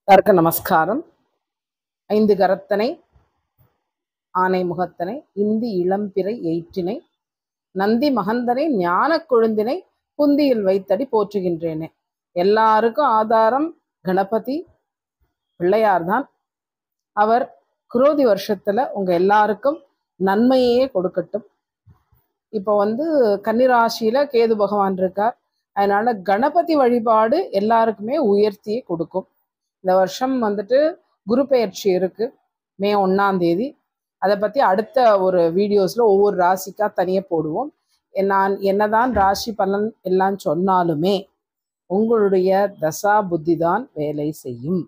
தர்க்க நமஸ்காரம். ஐந்து கரத்தனை ஆனை முகத்தனை இந்தி இளம்பிறை எயிற்றினை நந்தி மகந்தனை ஞான கொழுந்தினை புந்தியில் வைத்தடி போற்றுகின்றேனே. எல்லாருக்கும் ஆதாரம் கணபதி பிள்ளையார் தான். அவர் குரோதி வருஷத்துல உங்க எல்லாருக்கும் நன்மையே கொடுக்கட்டும். இப்போ கன்னிராசியில கேது பகவான் இருக்கார். அதனால கணபதி வழிபாடு எல்லாருக்குமே உயர்த்தியே கொடுக்கும். இந்த வருஷம் குரு பெயர்ச்சி இருக்கு மே 1 அதை பத்தி அடுத்த ஒரு வீடியோஸ்ல ஒவ்வொரு ராசிக்கா தனியே போடுவோம். நான் என்னதான் ராசி பலன் எல்லாம் சொன்னாலுமே உங்களுடைய தசா புத்தி தான் வேலை செய்யும்.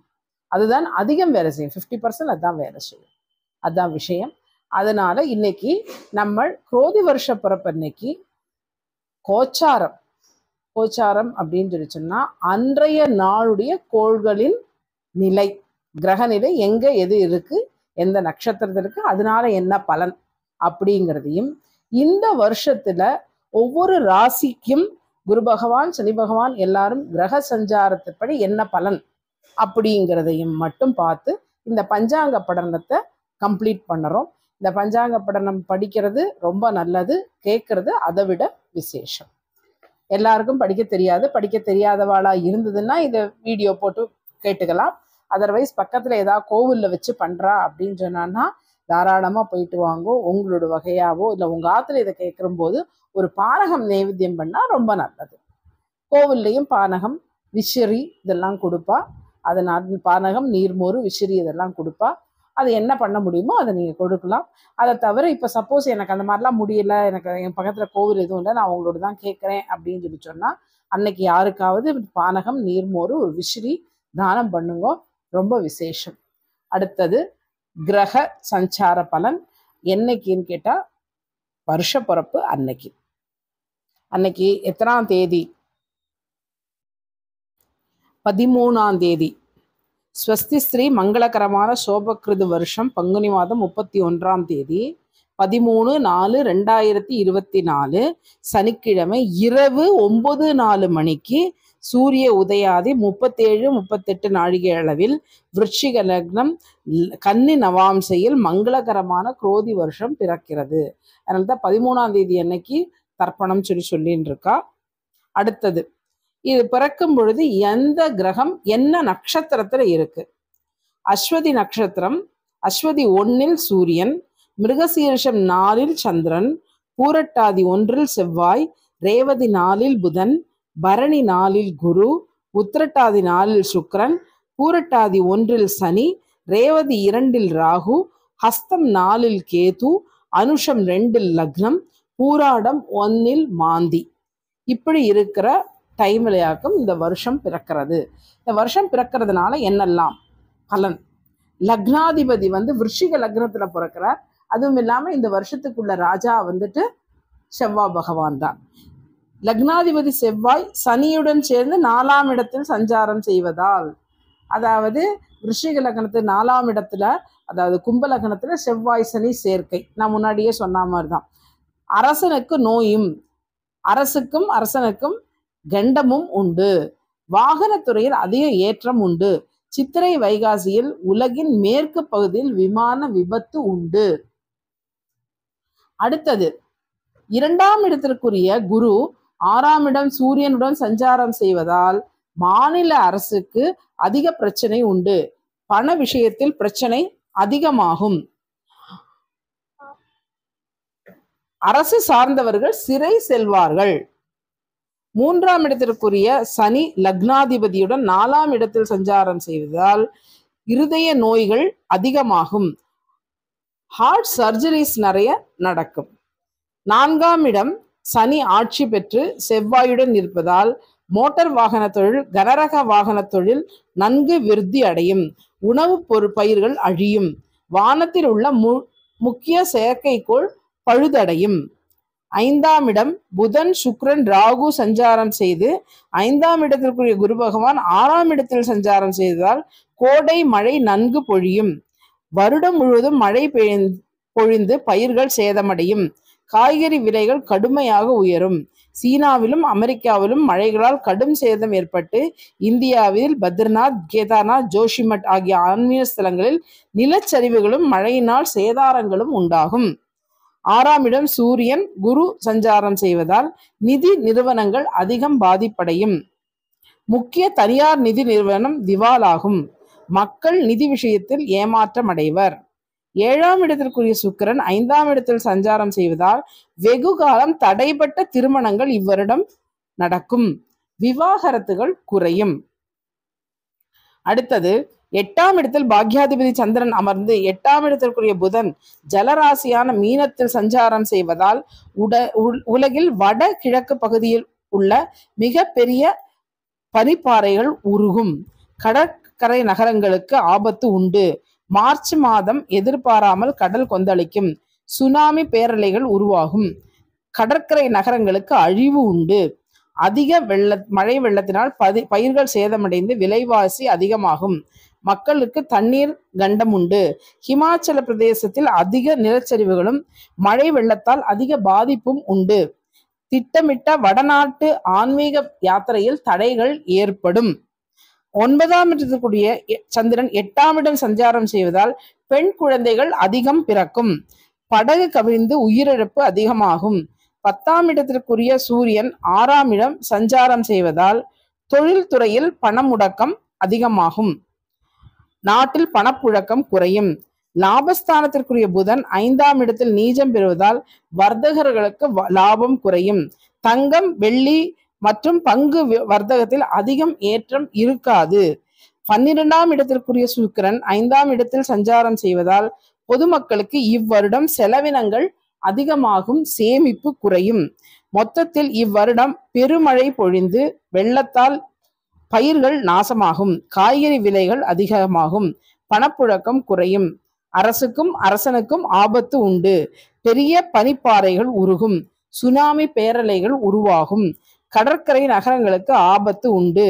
அதுதான் அதிகம் வேலை செய்யும். 50% அதுதான் வேலை செய்யும். அதுதான் விஷயம். அதனால இன்னைக்கு நம்ம குரோதி வருஷ பிறப்பு இன்னைக்கு கோச்சாரம் அப்படின்னு சொல்லிச்சோம்னா அன்றைய நாளுடைய கோள்களின் நிலை, கிரக நிலை எங்க எது இருக்கு, எந்த நட்சத்திரத்தில் இருக்கு, அதனால என்ன பலன் அப்படிங்கிறதையும், இந்த வருஷத்துல ஒவ்வொரு ராசிக்கும் குரு பகவான் சனி பகவான் எல்லாரும் கிரக சஞ்சாரத்தின்படி என்ன பலன் அப்படிங்கிறதையும் மட்டும் பார்த்து இந்த பஞ்சாங்க படனத்தை கம்ப்ளீட் பண்ணுறோம். இந்த பஞ்சாங்க படனம் படிக்கிறது ரொம்ப நல்லது, கேட்கறது அதை விட விசேஷம். எல்லாருக்கும் படிக்க தெரியாதவாளா இருந்ததுன்னா இதை வீடியோ போட்டு கேட்டுக்கலாம். அதர்வைஸ் பக்கத்துல ஏதாவது கோவில்ல வச்சு பண்றா அப்படின்னு சொன்னான்னா தாராளமா போயிட்டு வாங்கோ. உங்களோட வகையாவோ இல்லை உங்க ஆத்துல இதை கேட்கும் போது ஒரு பானகம் நைவேத்தியம் பண்ணா ரொம்ப நல்லது. கோவில்லையும் பானகம் விசிறி இதெல்லாம் கொடுப்பா. அதனால பானகம் நீர்மோறு விசிறி இதெல்லாம் கொடுப்பா. அது என்ன பண்ண முடியுமோ அதை நீங்க கொடுக்கலாம். அதை தவிர இப்ப சப்போஸ் எனக்கு அந்த மாதிரிலாம் முடியல, எனக்கு என் பக்கத்துல கோவில் எதுவும் இல்லை, நான் உங்களோட தான் கேட்குறேன் அப்படின்னு சொல்லி சொன்னா அன்னைக்கு யாருக்காவது பானகம் நீர்மோறு ஒரு விசிறி தானம் பண்ணுங்க, ரொம்ப விசேஷம். அடுத்தது கிரக சஞ்சார பலன் என்னைக்குன்னு கேட்டா வருஷ பிறப்பு அன்னைக்கு எத்தனாம் தேதி? 13 ஸ்வஸ்தி ஸ்ரீ மங்களகரமான சோபகிருது வருஷம் பங்குனி மாதம் 31 13/4/2024 சனிக்கிழமை இரவு 9:04 மணிக்கு சூரிய உதயாதி 37-38 நாழிகை அளவில் விருச்சிக லக்னம் கன்னி நவாம்சையில் மங்களகரமான குரோதி வருஷம் பிறக்கிறது. அதனால்தான் 13 அன்னைக்கு தர்ப்பணம் சொல்லின்னு இருக்கா. அடுத்தது இது பிறக்கும் பொழுது எந்த கிரகம் என்ன நட்சத்திரத்துல இருக்கு? அஸ்வதி நட்சத்திரம், அஸ்வதி 1 சூரியன், மிருகசீரிஷம் 4 சந்திரன், பூரட்டாதி 1 செவ்வாய், ரேவதி 4 புதன், பரணி 4 குரு, உத்திரட்டாதி 4 சுக்கிரன், பூரட்டாதி 1 சனி, ரேவதி 2 ராகு, ஹஸ்தம் 4 கேது, அனுஷம் 2 லக்னம், பூராடம் 1 மாந்தி. இப்படி இருக்கிற டைம்லையாக்கும் இந்த வருஷம் பிறக்கிறது. இந்த வருஷம் பிறக்கிறதுனால என்னெல்லாம் பலன்? லக்னாதிபதி விருச்சிக லக்னத்துல பிறக்கிறார். அதுவும் இல்லாம இந்த வருஷத்துக்குள்ள ராஜா செவ்வாய் பகவான் தான். லக்னாதிபதி செவ்வாய் சனியுடன் சேர்ந்து 4ஆம் இடத்தில் சஞ்சாரம் செய்வதால், அதாவது விருச்சிக லக்னத்து 4ஆம் இடத்துல, அதாவது கும்ப லக்னத்துல செவ்வாய் சனி சேர்க்கை, நான் முன்னாடியே சொன்ன மாதிரிதான். அரசனுக்கு நோயும் அரசனுக்கும் கண்டமும் உண்டு. வாகனத்துறையில் அதிக ஏற்றம் உண்டு. சித்திரை வைகாசியில் உலகின் மேற்கு பகுதியில் விமான விபத்து உண்டு. அடுத்தது 2ஆம் இடத்திற்குரிய குரு 6ஆம் இடம் சூரியனுடன் சஞ்சாரம் செய்வதால் மாநில அரசுக்கு அதிக பிரச்சனை உண்டு. பண விஷயத்தில் பிரச்சனை அதிகமாகும். அரசு சார்ந்தவர்கள் சிறை செல்வார்கள். 3ஆம் இடத்திற்குரிய சனி லக்னாதிபதியுடன் 4ஆம் இடத்தில் சஞ்சாரம் செய்வதால் இருதய நோய்கள் அதிகமாகும். ஹார்ட் சர்ஜரிஸ் நிறைய நடக்கும். 4ஆம் இடம் சனி ஆட்சி பெற்று செவ்வாயுடன் இருப்பதால் மோட்டார் வாகன தொழில், கனரக வாகன தொழில் நன்கு விருத்தி அடையும். உணவு பயிர்கள் அழியும். வானத்தில் உள்ள முக்கிய செயற்கைக்கோள் பழுதடையும். 5ஆம் இடம் புதன் சுக்கிரன் ராகு சஞ்சாரம் செய்து 5ஆம் இடத்திற்குரிய குரு பகவான் 6ஆம் இடத்தில் சஞ்சாரம் செய்ததால் கோடை மழை நன்கு பொழியும். வருடம் முழுவதும் மழை பொழிந்து பயிர்கள் சேதமடையும். காய்கறி விலைகள் கடுமையாக உயரும். சீனாவிலும் அமெரிக்காவிலும் மழைகளால் கடும் சேதம் ஏற்பட்டு இந்தியாவில் பத்ரிநாத், கேதார்நாத், ஜோஷிமட் ஆகிய ஆன்மீக ஸ்தலங்களில் நிலச்சரிவுகளும் மழையினால் சேதாரங்களும் உண்டாகும். 6ஆம் இடம் சூரியன் குரு சஞ்சாரம் செய்வதால் நிதி நிறுவனங்கள் அதிகம் பாதிப்படையும். முக்கிய தனியார் நிதி நிறுவனம் திவாலாகும். மக்கள் நிதி விஷயத்தில் ஏமாற்றம் அடைவர். 7ஆம் இடத்திற்குரிய சுக்கிரன் 5ஆம் இடத்தில் சஞ்சாரம் செய்வதால் வெகு காலம் தடைப்பட்ட திருமணங்கள் இவ்வருடம் நடக்கும். விவாகரத்துகள் குறையும். அடுத்தது 8ஆம் இடத்தில் பாக்யாதிபதி சந்திரன் அமர்ந்து 8ஆம் இடத்திற்குரிய புதன் ஜலராசியான மீனத்தில் சஞ்சாரம் செய்வதால் உலகில் வட கிழக்கு பகுதியில் உள்ள மிக பெரிய பனிப்பாறைகள் உருகும். கடற்கரை நகரங்களுக்கு ஆபத்து உண்டு. மார்ச் மாதம் எதிர்பாராமல் கடல் கொந்தளிக்கும். சுனாமி பேரலைகள் உருவாகும். கடற்கரை நகரங்களுக்கு அழிவு உண்டு. அதிக மழை வெள்ளத்தினால் பயிர்கள் சேதமடைந்து விலைவாசி அதிகமாகும். மக்களுக்கு தண்ணீர் கண்டம் உண்டு. ஹிமாச்சல பிரதேசத்தில் அதிக நிலச்சரிவுகளும் மழை வெள்ளத்தால் அதிக பாதிப்பும் உண்டு. திட்டமிட்ட வடநாட்டு ஆன்மீக யாத்திரையில் தடைகள் ஏற்படும். 9ஆம் இடத்திற்குரிய சந்திரன் 8ஆம் இடம் சஞ்சாரம் செய்வதால் பெண் குழந்தைகள் அதிகம் பிறக்கும். படகு கவிழ்ந்து உயிரிழப்பு அதிகமாகும். 10ஆம் இடத்திற்குரிய சூரியன் 6ஆம் இடம் சஞ்சாரம் செய்வதால் தொழில்துறையில் பணமுடக்கம் அதிகமாகும். நாட்டில் பணப்புழக்கம் குறையும். லாபஸ்தானத்திற்குரிய புதன் 5ஆம் இடத்தில் நீச்சம் பெறுவதால் வர்த்தகர்களுக்கு லாபம் குறையும். தங்கம், வெள்ளி மற்றும் பங்கு வர்த்தகத்தில் அதிகம் ஏற்றம் இருக்காது. 12ஆம் இடத்திற்குரிய சுக்கிரன் 5ஆம் இடத்தில் சஞ்சாரம் செய்வதால் பொதுமக்களுக்கு இவ்வருடம் செலவினங்கள் அதிகமாகும். சேமிப்பு குறையும். மொத்தத்தில் இவ்வருடம் பெருமழை பொழிந்து வெள்ளத்தால் பயிர்கள் நாசமாகும். காய்கறி விலைகள் அதிகமாகும். பணப்புழக்கம் குறையும். அரசுக்கும் அரசனுக்கும் ஆபத்து உண்டு. பெரிய பனிப்பாறைகள் உருகும். சுனாமி பேரலைகள் உருவாகும். கடற்கரை நகரங்களுக்கு ஆபத்து உண்டு.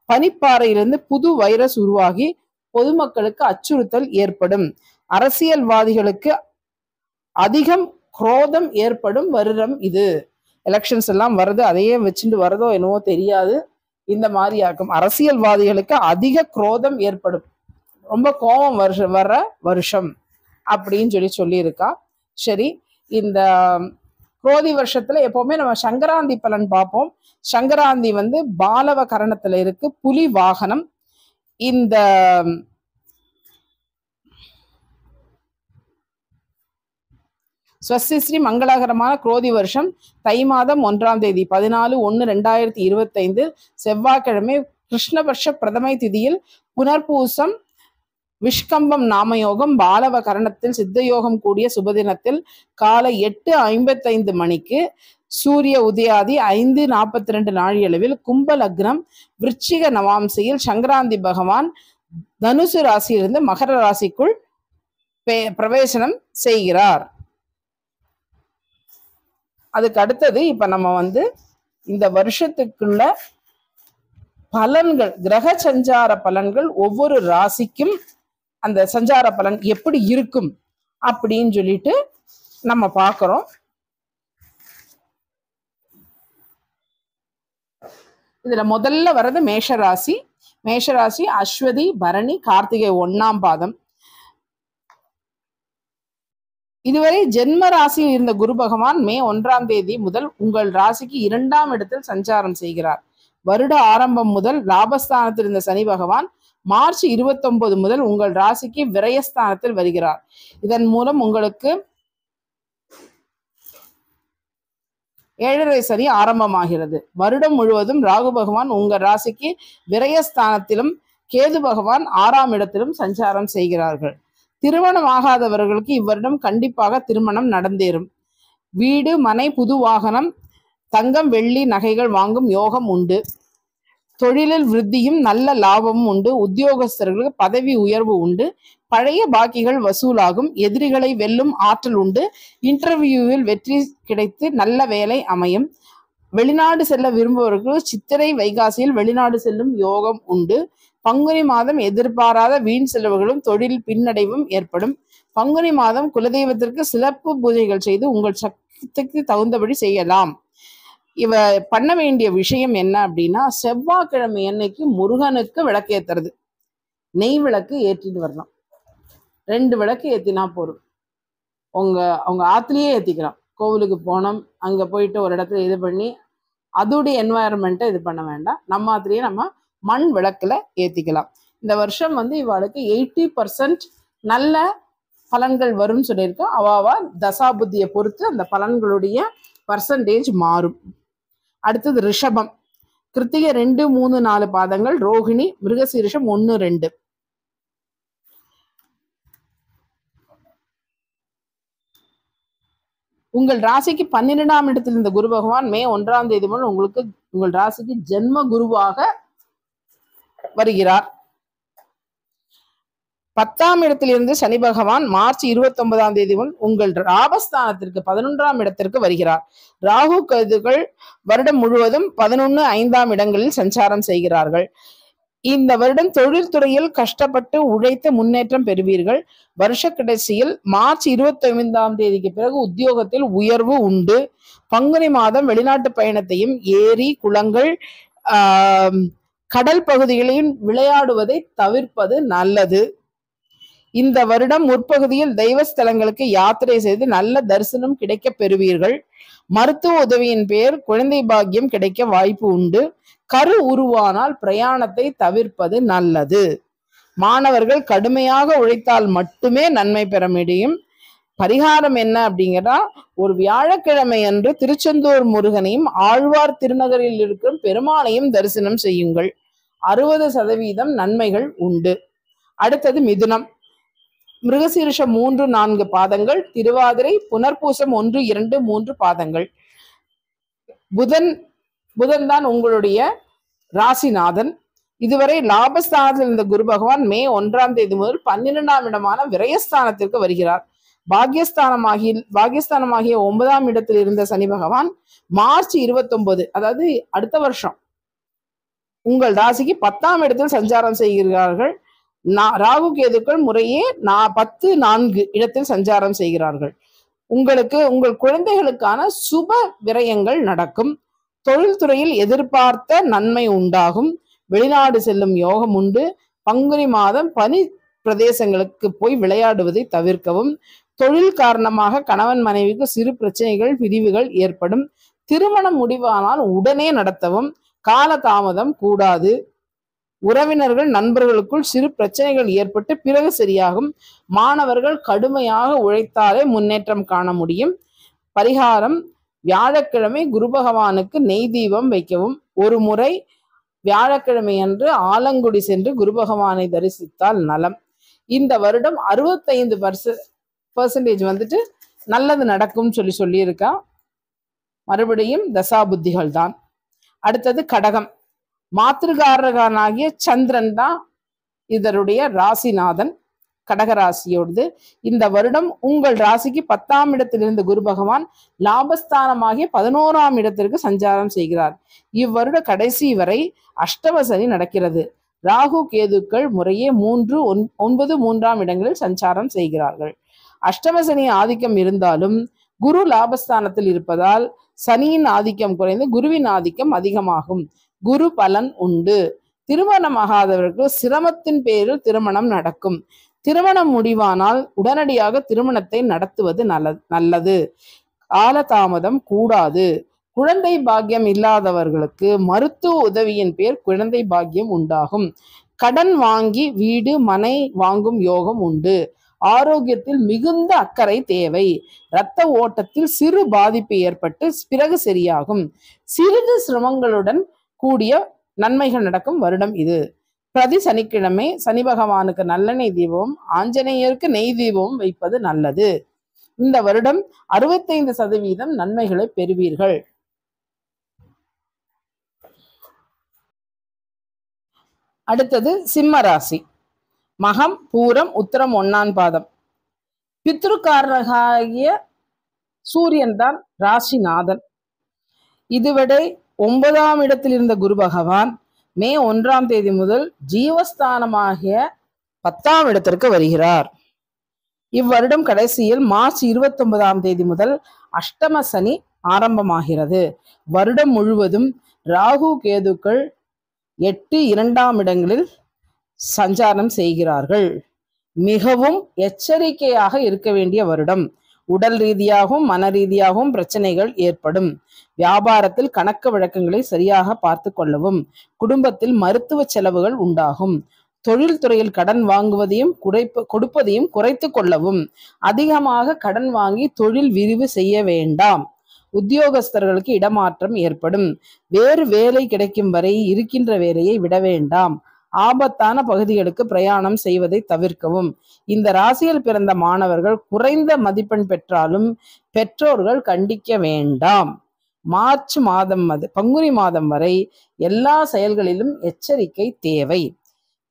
பனிப்பாறையிலிருந்து புது வைரஸ் உருவாகி பொதுமக்களுக்கு அச்சுறுத்தல் ஏற்படும். அரசியல்வாதிகளுக்கு அதிகம் குரோதம் ஏற்படும் வருடம் இது. எலெக்ஷன்ஸ் எல்லாம் வருது, அதையே வச்சுட்டு வருதோ என்னவோ தெரியாது. இந்த மாதிரி ஆகும். அரசியல்வாதிகளுக்கு அதிக குரோதம் ஏற்படும். ரொம்ப கோபம் வர்ற வருஷம் அப்படின்னு சொல்லியிருக்கா. சரி, இந்த குரோதி வருஷத்துல எப்பவுமே நம்ம சங்கராந்தி பலன் பார்ப்போம். சங்கராந்தி பாலவ கரணத்துல இருக்கு, புலி வாகனம். இந்த ஸ்வஸ்திஸ்ரீ மங்களகரமான குரோதி வருஷம் தை மாதம் 1ஆம் தேதி 14/1/2025 செவ்வாய்க்கிழமை கிருஷ்ணபட்ச பிரதமை திதியில் புனர்பூசம் விஷ்கம்பம் நாமயோகம் பாலவ கரணத்தில் சித்தயோகம் கூடிய சுபதினத்தில் காலை 8:55 மணிக்கு சூரிய உதயாதி 5:42 நாழியளவில் கும்ப லக்னம் விருச்சிக நவாம்சையில் சங்கராந்தி பகவான் தனுசு ராசியிலிருந்து மகர ராசிக்குள் பிரவேசனம் செய்கிறார். அதுக்கு அடுத்தது இப்ப நம்ம இந்த வருஷத்துக்குள்ள பலன்கள், கிரக சஞ்சார பலன்கள், ஒவ்வொரு ராசிக்கும் அந்த சஞ்சார பலன் எப்படி இருக்கும் அப்படின்னு சொல்லிட்டு நம்ம பார்க்கிறோம். இதுல முதல்ல வர்றது மேஷராசி. மேஷராசி அஸ்வதி, பரணி, கார்த்திகை 1ஆம் பாதம். இதுவரை ஜென்ம ராசியில் இருந்த குரு பகவான் மே 1ஆம் தேதி முதல் உங்கள் ராசிக்கு 2ஆம் இடத்தில் சஞ்சாரம் செய்கிறார். வருட ஆரம்பம் முதல் லாபஸ்தானத்தில் இருந்த சனி பகவான் மார்ச் 29 முதல் உங்கள் ராசிக்கு விரயஸ்தானத்தில் வருகிறார். இதன் மூலம் உங்களுக்கு 7.5 சனி ஆரம்பமாகிறது. வருடம் முழுவதும் ராகு பகவான் உங்கள் ராசிக்கு விரயஸ்தானத்திலும் கேது பகவான் 6ஆம் இடத்திலும் சஞ்சாரம் செய்கிறார்கள். திருமணம் ஆகாதவர்களுக்கு இவ்வருடம் கண்டிப்பாக திருமணம் நடந்தேறும். வீடு, மனை, புது வாகனம், தங்கம், வெள்ளி, நகைகள் வாங்கும் யோகம் உண்டு. தொழிலில் விருத்தியும் நல்ல லாபமும் உண்டு. உத்தியோகஸ்தர்களுக்கு பதவி உயர்வு உண்டு. பழைய பாக்கிகள் வசூலாகும். எதிரிகளை வெல்லும் ஆற்றல் உண்டு. இன்டர்வியூவில் வெற்றி கிடைத்து நல்ல வேலை அமையும். வெளிநாடு செல்ல விரும்புபவர்களுக்கு சித்திரை வைகாசியில் வெளிநாடு செல்லும் யோகம் உண்டு. பங்குனி மாதம் எதிர்பாராத வீண் செலவுகளும் தொழில் பின்னடைவும் ஏற்படும். பங்குனி மாதம் குலதெய்வத்திற்கு சிறப்பு பூஜைகள் செய்து உங்கள் சக்திக்கு தகுந்தபடி செய்யலாம். இவ பண்ண வேண்டிய விஷயம் என்ன அப்படின்னா, செவ்வாய்க்கிழமை அன்னைக்கு முருகனுக்கு விளக்கேத்துறது. நெய் விளக்கு ஏற்றிட்டு வரலாம். 2 விளக்கு ஏத்தினா போதும். அவங்க ஆத்துலயே ஏத்திக்கலாம். கோவிலுக்கு போனோம், அங்க போயிட்டு ஒரு இடத்துல இது பண்ணி அதோடைய என்வாயர்மெண்ட்டை இது பண்ண வேண்டாம். நம்ம ஆத்துலயே நம்ம மண் விளக்குல ஏத்திக்கலாம். இந்த வருஷம் இவாளுக்கு 80% நல்ல பலன்கள் வரும்னு சொல்லியிருக்கோம். அவாவா தசாபுத்தியை பொறுத்து அந்த பலன்களுடைய பர்சன்டேஜ் மாறும். அடுத்தது ரிஷபம். கிருத்திகை 2, 3, 4 பாதங்கள், ரோகிணி, மிருகசீரிஷம் 1, 2. உங்கள் ராசிக்கு 12ஆம் இடத்தில் இருந்த குரு பகவான் மே 1ஆம் தேதி முதல் உங்களுக்கு உங்கள் ராசிக்கு ஜென்ம குருவாக வருகிறார். 10ஆம் இடத்திலிருந்து சனி பகவான் மார்ச் 29ஆம் தேதி முதல் உங்கள் லாபஸ்தானத்திற்கு 11ஆம் இடத்திற்கு வருகிறார். ராகு கேதுகள் வருடம் முழுவதும் 11, 5ஆம் இடங்களில் சஞ்சாரம் செய்கிறார்கள். இந்த வருடம் தொழில்துறையில் கஷ்டப்பட்டு உழைத்து முன்னேற்றம் பெறுவீர்கள். வருஷ கடைசியில் மார்ச் 25ஆம் தேதிக்கு பிறகு உத்தியோகத்தில் உயர்வு உண்டு. பங்குனி மாதம் வெளிநாட்டு பயணத்தையும், ஏரி, குளங்கள், கடல் பகுதிகளையும் விளையாடுவதை தவிர்ப்பது நல்லது. இந்த வருடம் முற்பகுதியில் தெய்வஸ்தலங்களுக்கு யாத்திரை செய்து நல்ல தரிசனம் கிடைக்க பெறுவீர்கள். மருத்துவ உதவியின் பேர் குழந்தை பாக்கியம் கிடைக்க வாய்ப்பு உண்டு. கரு உருவானால் பிரயாணத்தை தவிர்ப்பது நல்லது. மாணவர்கள் கடுமையாக உழைத்தால் மட்டுமே நன்மை பெற முடியும். பரிகாரம் என்ன அப்படிங்கிறா, ஒரு வியாழக்கிழமை அன்று திருச்செந்தூர் முருகனையும் ஆழ்வார் திருநகரில் இருக்கும் பெருமாளையும் தரிசனம் செய்யுங்கள். 60% நன்மைகள் உண்டு. அடுத்தது மிதுனம். மிருகசீரிஷம் 3, 4 பாதங்கள், திருவாதிரை, புனர்பூசம் 1, 2, 3 பாதங்கள். புதன் தான் உங்களுடைய ராசிநாதன். இதுவரை லாபஸ்தானத்தில் இருந்த குரு பகவான் மே 1ஆம் தேதி முதல் 12ஆம் இடமான விரயஸ்தானத்திற்கு வருகிறார். பாகியஸ்தானமாகிய 9ஆம் இடத்தில் இருந்த சனி பகவான் மார்ச் 29, அதாவது அடுத்த வருஷம் உங்கள் ராசிக்கு 10ஆம் இடத்தில் சஞ்சாரம் செய்கிறார்கள். ராகு கேதுக்கள் முறையே 10, 4 இடத்தில் சஞ்சாரம் செய்கிறார்கள். உங்கள் குழந்தைகளுக்கான சுப விரயங்கள் நடக்கும். தொழில்துறையில் எதிர்பார்த்த நன்மை உண்டாகும். வெளிநாடு செல்லும் யோகம் உண்டு. பங்குனி மாதம் பனி பிரதேசங்களுக்கு போய் விளையாடுவதை தவிர்க்கவும். தொழில் காரணமாக கணவன் மனைவிக்கு சிறு பிரச்சனைகள், பிரிவுகள் ஏற்படும். திருமணம் முடிவானால் உடனே நடத்தவும். கால தாமதம் கூடாது. உறவினர்கள், நண்பர்களுக்குள் சிறு பிரச்சனைகள் ஏற்பட்டு பிறகு சரியாகும். மாணவர்கள் கடுமையாக உழைத்தாலே முன்னேற்றம் காண முடியும். பரிகாரம்: வியாழக்கிழமை குரு பகவானுக்கு நெய் தீபம் வைக்கவும். ஒரு முறை வியாழக்கிழமை அன்று ஆலங்குடி சென்று குரு பகவானை தரிசித்தால் நலம். இந்த வருடம் 65% நல்லது நடக்கும் சொல்லியிருக்கா. மறுபடியும் தசாபுத்திகள் தான். அடுத்தது கடகம். மாத்திருக்காரகனாகிய சந்திரன் தான் இதனுடைய ராசிநாதன். கடகராசியோடு இந்த வருடம் உங்கள் ராசிக்கு 10ஆம் இடத்தில் இருந்த குரு பகவான் லாபஸ்தானமாகிய 11ஆம் இடத்திற்கு சஞ்சாரம் செய்கிறார். இவ்வருட கடைசி வரை அஷ்டம சனி நடக்கிறது. ராகு கேதுக்கள் முறையே 3, 9, 3ஆம் இடங்களில் சஞ்சாரம் செய்கிறார்கள். அஷ்டம சனி ஆதிக்கம் இருந்தாலும் குரு லாபஸ்தானத்தில் இருப்பதால் சனியின் ஆதிக்கம் குறைந்து குருவின் ஆதிக்கம் அதிகமாகும். குரு பலன் உண்டு. திருமணமாகாதவர்களுக்கு சிரமத்தின் பேரில் திருமணம் நடக்கும். திருமணம் முடிவானால் உடனடியாக திருமணத்தை நடத்துவது நல்லது. காலதாமதம் கூடாது. குழந்தை பாக்கியம் இல்லாதவர்களுக்கு மருத்துவ உதவியின் பேர் குழந்தை பாக்கியம் உண்டாகும். கடன் வாங்கி வீடு, மனை வாங்கும் யோகம் உண்டு. ஆரோக்கியத்தில் மிகுந்த அக்கறை தேவை. இரத்த ஓட்டத்தில் சிறு பாதிப்பு ஏற்பட்டு பிறகு சரியாகும். சிறிது சிரமங்களுடன் கூடிய நன்மைகள் நடக்கும் வருடம் இது. பிரதி சனிக்கிழமை சனி பகவானுக்கு நல்லெண்ணெய் தீபமும் ஆஞ்சநேயருக்கு நெய் தீபமும் வைப்பது நல்லது. இந்த வருடம் 65% நன்மைகளை பெறுவீர்கள். அடுத்தது சிம்ம ராசி. மகம், பூரம், உத்திரம் 1ஆம் பாதம். பித்ருக்காரனாகிய சூரியன் தான் ராசிநாதன். இதுவரை 9ஆம் இடத்தில் இருந்த குரு பகவான் மே 1ஆம் தேதி முதல் ஜீவஸ்தானமாகிய 10ஆம் இடத்திற்கு வருகிறார். இவ்வருடம் கடைசியில் மார்ச் 29ஆம் தேதி முதல் அஷ்டம சனி ஆரம்பமாகிறது. வருடம் முழுவதும் ராகு கேதுக்கள் 8, 2ஆம் இடங்களில் சஞ்சாரம் செய்கிறார்கள். மிகவும் எச்சரிக்கையாக இருக்க வேண்டிய வருடம். உடல் ரீதியாகவும் மன ரீதியாகவும் பிரச்சனைகள் ஏற்படும். வியாபாரத்தில் கணக்கு வழக்கங்களை சரியாக பார்த்து கொள்ளவும். குடும்பத்தில் மருத்துவ செலவுகள் உண்டாகும். தொழில்துறையில் கடன் வாங்குவதையும் கொடுப்பதையும் குறைத்து கொள்ளவும். அதிகமாக கடன் வாங்கி தொழில் விரிவு செய்ய வேண்டாம். உத்தியோகஸ்தர்களுக்கு இடமாற்றம் ஏற்படும். வேறு வேலை கிடைக்கும் வரை இருக்கின்ற வேலையை விட வேண்டாம். ஆபத்தான பகுதிகளுக்கு பிரயாணம் செய்வதை தவிர்க்கவும். இந்த ராசியில் பிறந்த மாணவர்கள் குறைந்த மதிப்பெண் பெற்றாலும் பெற்றோர்கள் கண்டிக்க வேண்டாம். மார்ச் மாதம் பங்குனி மாதம் வரை எல்லா செயல்களிலும் எச்சரிக்கை தேவை.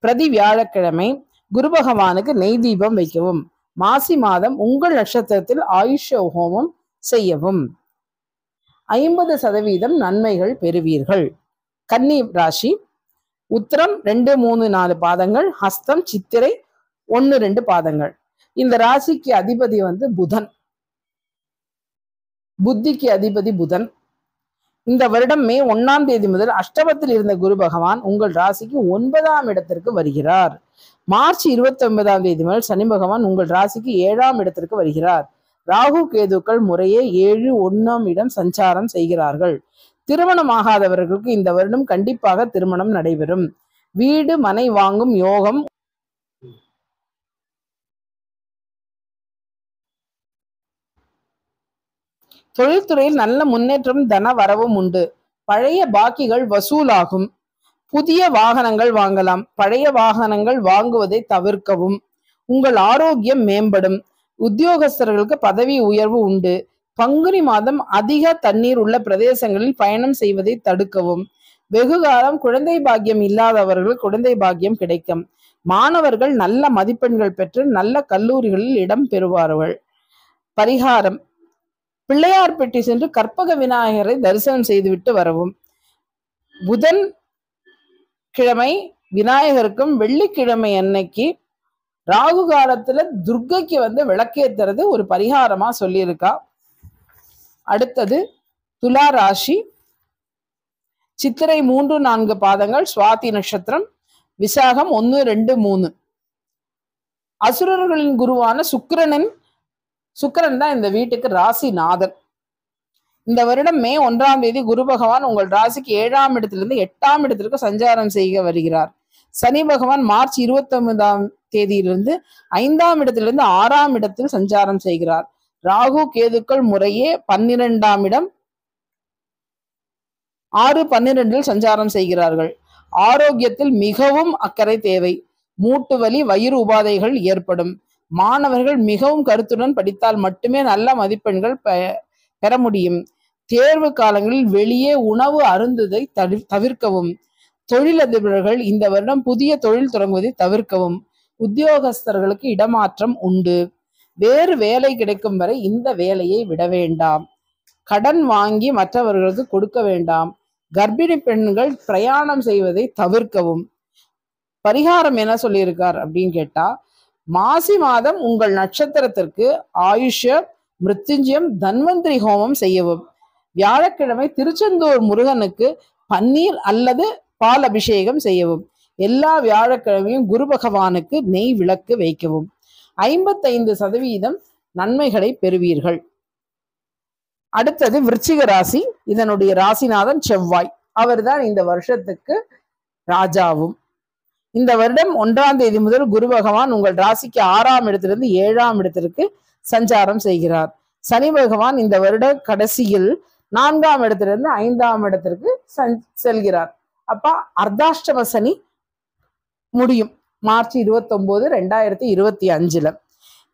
பிரதி வியாழக்கிழமை குரு பகவானுக்கு நெய் தீபம் வைக்கவும். மாசி மாதம் உங்கள் நட்சத்திரத்தில் ஆயுஷ ஹோமம் செய்யவும். 50% நன்மைகள் பெறுவீர்கள். கன்னி ராசி உத்திரம் 2, 3, 4 பாதங்கள், ஹஸ்தம் சித்திரை 1, 2 பாதங்கள். இந்த ராசிக்கு அதிபதி புதன், புத்திக்கு அதிபதி புதன். இந்த வருடம் மே 1ஆம் தேதி முதல் அஷ்டமத்தில் இருந்த குரு பகவான் உங்கள் ராசிக்கு 9ஆம் இடத்திற்கு வருகிறார். மார்ச் 29ஆம் தேதி முதல் சனி பகவான் உங்கள் ராசிக்கு 7ஆம் இடத்திற்கு வருகிறார். ராகு கேதுக்கள் முறையே 7, 1ஆம் இடம் சஞ்சாரம் செய்கிறார்கள். திருமணம் ஆகாதவர்களுக்கு இந்த வருடம் கண்டிப்பாக திருமணம் நடைபெறும். வீடு மனை வாங்கும் யோகம். தொழில்துறையில் நல்ல முன்னேற்றம், தன வரவும் உண்டு. பழைய பாக்கிகள் வசூலாகும். புதிய வாகனங்கள் வாங்கலாம். பழைய வாகனங்கள் வாங்குவதை தவிர்க்கவும். உங்கள் ஆரோக்கியம் மேம்படும். உத்தியோகஸ்தர்களுக்கு பதவி உயர்வு உண்டு. பங்குனி மாதம் அதிக தண்ணீர் உள்ள பிரதேசங்களில் பயணம் செய்வதை தடுக்கவும். வெகுகாலம் குழந்தை பாக்கியம் இல்லாதவர்கள் குழந்தை பாக்கியம் கிடைக்கும். மாணவர்கள் நல்ல மதிப்பெண்கள் பெற்று நல்ல கல்லூரிகளில் இடம் பெறுவார்கள். பரிகாரம்: பிள்ளையார்பட்டி சென்று கற்பக விநாயகரை தரிசனம் செய்துவிட்டு வரவும். புதன் கிழமை விநாயகருக்கும், வெள்ளிக்கிழமை அன்னைக்கு ராகு காலத்துல துர்க்கைக்கு விளக்கேத்துறது ஒரு பரிகாரமா சொல்லியிருக்கா. அடுத்தது துலா ராசி. சித்திரை 3, 4 பாதங்கள், சுவாதி நட்சத்திரம், விசாகம் 1, 2, 3. அசுரர்களின் குருவான சுக்கிரன் தான் இந்த வீட்டுக்கு ராசிநாதன். இந்த வருடம் மே 1ஆம் தேதி குரு பகவான் உங்கள் ராசிக்கு 7ஆம் இடத்திலிருந்து 8ஆம் இடத்திற்கு சஞ்சாரம் செய்ய வருகிறார். சனி பகவான் மார்ச் 29ஆம் தேதியிலிருந்து 5ஆம் இடத்திலிருந்து 6ஆம் இடத்தில் சஞ்சாரம் செய்கிறார். ராகு கேதுக்கள் முறையே 12ஆம் இடம் 6, 12 சஞ்சாரம் செய்கிறார்கள். ஆரோக்கியத்தில் மிகவும் அக்கறை தேவை. மூட்டு வலி, வயிறு உபாதைகள் ஏற்படும். மாணவர்கள் மிகவும் கருத்துடன் படித்தால் மட்டுமே நல்ல மதிப்பெண்கள் பெற முடியும். தேர்வு காலங்களில் வெளியே உணவு அருந்துவதை தவிர்க்கவும். தொழிலதிபர்கள் இந்த வருடம் புதிய தொழில் தொடங்குவதை தவிர்க்கவும். உத்தியோகஸ்தர்களுக்கு இடமாற்றம் உண்டு. வேறு வேலை கிடைக்கும் வரை இந்த வேலையை விட வேண்டாம். கடன் வாங்கி மற்றவர்களுக்கு கொடுக்க வேண்டாம். கர்ப்பிணி பெண்கள் பிரயாணம் செய்வதை தவிர்க்கவும். பரிகாரம் என்ன சொல்லியிருக்கார் அப்படின்னு கேட்டா, மாசி மாதம் உங்கள் நட்சத்திரத்திற்கு ஆயுஷ, மிருத்யுஞ்சயம், தன்வந்திரி ஹோமம் செய்யவும். வியாழக்கிழமை திருச்செந்தூர் முருகனுக்கு பன்னீர் அல்லது பால் அபிஷேகம் செய்யவும். எல்லா வியாழக்கிழமையும் குரு பகவானுக்கு நெய் விளக்கு வைக்கவும். 55% நன்மைகளை பெறுவீர்கள். அடுத்தது விருச்சிக ராசி. இதனுடைய ராசிநாதன் செவ்வாய். அவர்தான் இந்த வருஷத்துக்கு ராஜாவும். இந்த வருடம் 1ஆம் தேதி முதல் குரு பகவான் உங்கள் ராசிக்கு 6ஆம் இடத்திலிருந்து 7ஆம் இடத்திற்கு சஞ்சாரம் செய்கிறார். சனி பகவான் இந்த வருட கடைசியில் 4ஆம் இடத்திலிருந்து 5ஆம் இடத்திற்கு செல்கிறார். அப்ப அர்த்தாஷ்டம சனி முடியும் மார்ச் 29, 2025.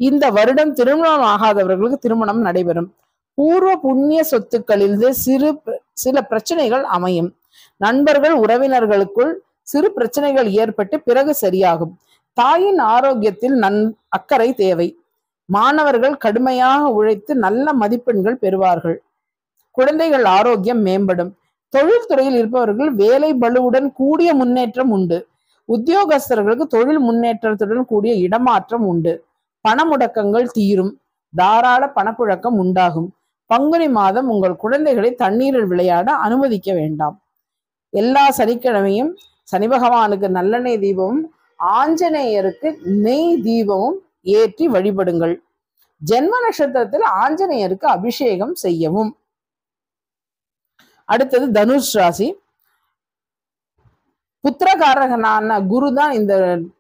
இந்த வருடம் திருமணம் ஆகாதவர்களுக்கு திருமணம் நடைபெறும். பூர்வ புண்ணிய சொத்துக்களில் சில பிரச்சனைகள் அமையும். நண்பர்கள் உறவினர்களுக்குள் சிறு பிரச்சனைகள் ஏற்பட்டு பிறகு சரியாகும். தாயின் ஆரோக்கியத்தில் அக்கறை தேவை. மாணவர்கள் கடுமையாக உழைத்து நல்ல மதிப்பெண்கள் பெறுவார்கள். குழந்தைகள் ஆரோக்கியம் மேம்படும். தொழில்துறையில் இருப்பவர்கள் வேலை பளுவுடன் கூடிய முன்னேற்றம் உண்டு. உத்தியோகஸ்தர்களுக்கு தொழில் முன்னேற்றத்துடன் கூடிய இடமாற்றம் உண்டு. பண முடக்கங்கள் தீரும். தாராள பணப்புழக்கம் உண்டாகும். பங்குனி மாதம் உங்கள் குழந்தைகளை தண்ணீரில் விளையாட அனுமதிக்க வேண்டாம். எல்லா சனிக்கிழமையும் சனி பகவானுக்கு நல்லெண்ணெய் தீபமும் ஆஞ்சநேயருக்கு நெய் தீபமும் ஏற்றி வழிபடுங்கள். ஜென்ம நட்சத்திரத்தில் ஆஞ்சநேயருக்கு அபிஷேகம் செய்யவும். அடுத்தது தனுஷ் ராசி. புத்திரகாரகனான குருதான் இந்த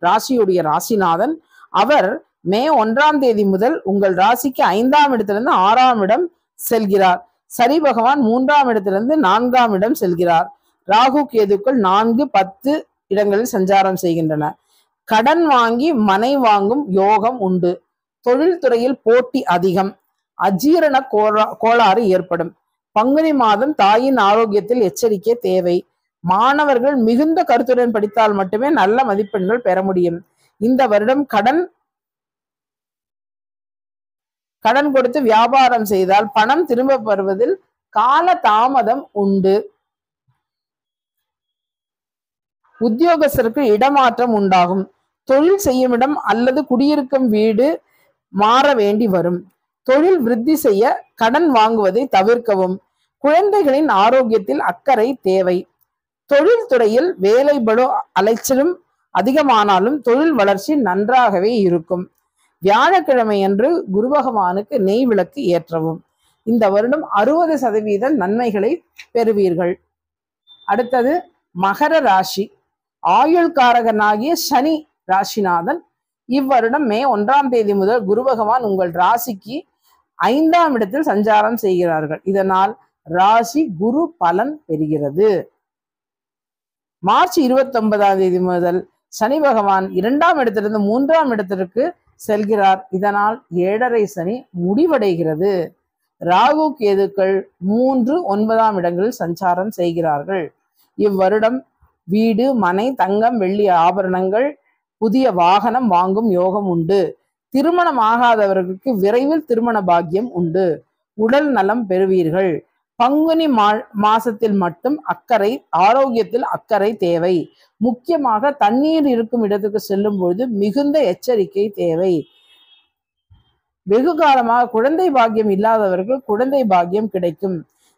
ராசியுடைய ராசிநாதன். அவர் மே 1ஆம் தேதி முதல் உங்கள் ராசிக்கு 5ஆம் இடத்திலிருந்து 6ஆம் இடம் செல்கிறார். சனி பகவான் 3ஆம் இடத்திலிருந்து 4ஆம் இடம் செல்கிறார். ராகு கேதுக்கள் 4, 10 இடங்களில் சஞ்சாரம் செய்கின்றன. கடன் வாங்கி மனை வாங்கும் யோகம் உண்டு. தொழில் துறையில் போட்டி அதிகம். அஜீரண கோளாறு ஏற்படும். பங்குனி மாதம் தாயின் ஆரோக்கியத்தில் எச்சரிக்கை தேவை. மாணவர்கள் மிகுந்த கருத்துடன் படித்தால் மட்டுமே நல்ல மதிப்பெண்கள் பெற முடியும். இந்த வருடம் கடன் கொடுத்து வியாபாரம் செய்தால் பணம் திரும்ப பெறுவதில் கால தாமதம் உண்டு. உத்தியோகஸ்தருக்கு இடமாற்றம் உண்டாகும். தொழில் செய்யும் இடம் அல்லது குடியிருக்கும் வீடு மாற வேண்டி வரும். தொழில் விருத்தி செய்ய கடன் வாங்குவதை தவிர்க்கவும். குழந்தைகளின் ஆரோக்கியத்தில் அக்கறை தேவை. தொழில் துறையில் வேலைபளு அலைச்சலும் அதிகமானாலும் தொழில் வளர்ச்சி நன்றாகவே இருக்கும். வியாழக்கிழமை அன்று குரு பகவானுக்கு நெய் விளக்கு ஏற்றவும். இந்த வருடம் 60% நன்மைகளை பெறுவீர்கள். அடுத்தது மகர ராசி. ஆயுள்காரகனாகிய சனி ராசிநாதன். இவ்வருடம் மே 1ஆம் தேதி முதல் குரு பகவான் உங்கள் ராசிக்கு 5ஆம் இடத்தில் சஞ்சாரம் செய்கிறார்கள். இதனால் ராசி குரு பலன் பெறுகிறது. மார்ச் 29ஆம் தேதி முதல் சனி பகவான் 2ஆம் இடத்திலிருந்து 3ஆம் இடத்திற்கு செல்கிறார். இதனால் 7.5 சனி முடிவடைகிறது. ராகு கேதுக்கள் 3, 9ஆம் இடங்களில் சஞ்சாரம் செய்கிறார்கள். இவ்வருடம் வீடு, மனை, தங்கம், வெள்ளி ஆபரணங்கள், புதிய வாகனம் வாங்கும் யோகம் உண்டு. திருமணம் ஆகாதவர்களுக்கு விரைவில் திருமண பாக்கியம் உண்டு. உடல் நலம் பெறுவீர்கள். பங்குனி மாசத்தில் மட்டும் ஆரோக்கியத்தில் அக்கறை தேவை. முக்கியமாக தண்ணீர் இருக்கும் இடத்துக்கு செல்லும் பொழுது மிகுந்த எச்சரிக்கை தேவை. வெகு காலமாக குழந்தை பாக்கியம் இல்லாதவர்கள் குழந்தை பாக்கியம் கிடைக்கும்.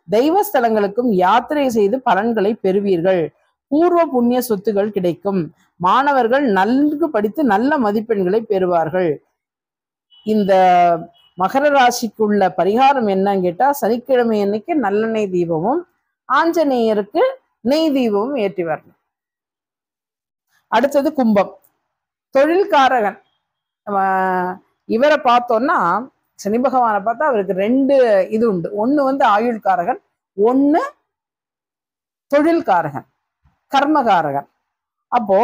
தெய்வ ஸ்தலங்களுக்கும் யாத்திரை செய்து பலன்களை பெறுவீர்கள். பூர்வ புண்ணிய சொத்துகள் கிடைக்கும். மாணவர்கள் நன்கு படித்து நல்ல மதிப்பெண்களை பெறுவார்கள். இந்த மகர ராசிக்குள்ள பரிகாரம் என்னன்னு கேட்டா, சனிக்கிழமை அன்னைக்கு நல்லெண்ணெய் தீபமும் ஆஞ்சநேயருக்கு நெய் தீபமும் ஏற்றி வரணும். அடுத்தது கும்பம். தொழில்காரகன். இவரை பார்த்தோம்னா சனி பகவானை பார்த்தா அவருக்கு 2 இது உண்டு. ஒண்ணு ஆயுள்காரகன், ஒண்ணு தொழில்காரகன், கர்மகாரகன். அப்போ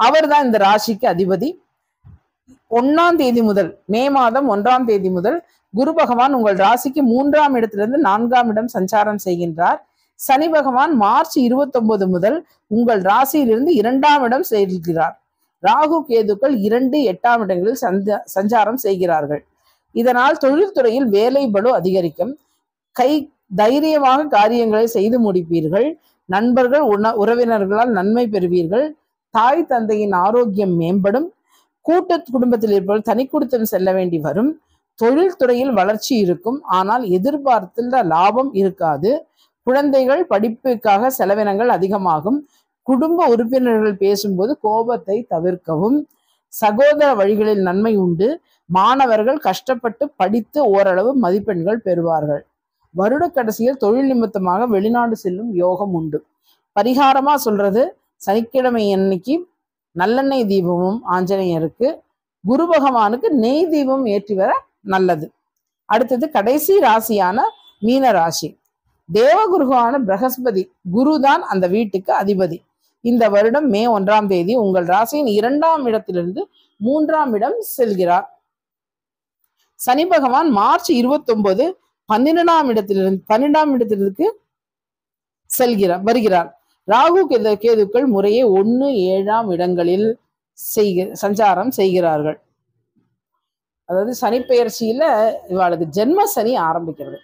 அவர் தான் இந்த ராசிக்கு அதிபதி. 1ஆம் தேதி முதல் மே மாதம் 1ஆம் தேதி முதல் குரு பகவான் உங்கள் ராசிக்கு 3ஆம் இடத்திலிருந்து 4ஆம் இடம் சஞ்சாரம் செய்கின்றார். சனி பகவான் மார்ச் 29 முதல் உங்கள் ராசியிலிருந்து 2ஆம் இடம் செல்கிறார். ராகு கேதுக்கள் 2, 8ஆம் இடங்களில் சஞ்சாரம் செய்கிறார்கள். இதனால் தொழில்துறையில் வேலை பளு அதிகரிக்கும். தைரியமாக காரியங்களை செய்து முடிப்பீர்கள். நண்பர்கள் உறவினர்களால் நன்மை பெறுவீர்கள். தாய் தந்தையின் ஆரோக்கியம் மேம்படும். கூட்டு குடும்பத்தில் இருப்பவர்கள் தனி குடும்பம் செல்ல வேண்டி வரும். தொழில்துறையில் வளர்ச்சி இருக்கும். ஆனால் எதிர்பார்த்த லாபம் இருக்காது. குழந்தைகள் படிப்புக்காக செலவினங்கள் அதிகமாகும். குடும்ப உறுப்பினர்கள் பேசும்போது கோபத்தை தவிர்க்கவும். சகோதர வழிகளில் நன்மை உண்டு. மாணவர்கள் கஷ்டப்பட்டு படித்து ஓரளவு மதிப்பெண்கள் பெறுவார்கள். வருட கடைசியில் தொழில் நிமித்தமாக வெளிநாடு செல்லும் யோகம் உண்டு. பரிகாரமா சொல்றது, சனிக்கிழமை அன்னைக்கு நல்லெண்ணெய் தீபமும் ஆஞ்சநேயருக்கு, குரு பகவானுக்கு நெய் தீபம் ஏற்றி வர நல்லது. அடுத்தது கடைசி ராசியான மீன ராசி. தேவகுருவான பிரகஸ்பதி குருதான் அந்த வீட்டுக்கு அதிபதி. இந்த வருடம் மே 1ஆம் தேதி உங்கள் ராசியின் 2ஆம் இடத்திலிருந்து 3ஆம் இடம் செல்கிறார். சனி பகவான் மார்ச் 29 12ஆம் இடத்திலிருந்து வருகிறார். ராகு கேதுக்கள் முறையே 1, 7ஆம் இடங்களில் சஞ்சாரம் செய்கிறார்கள். அதாவது சனி பெயர்ச்சியில இவளுக்கு ஜென்ம சனி ஆரம்பிக்கிறது.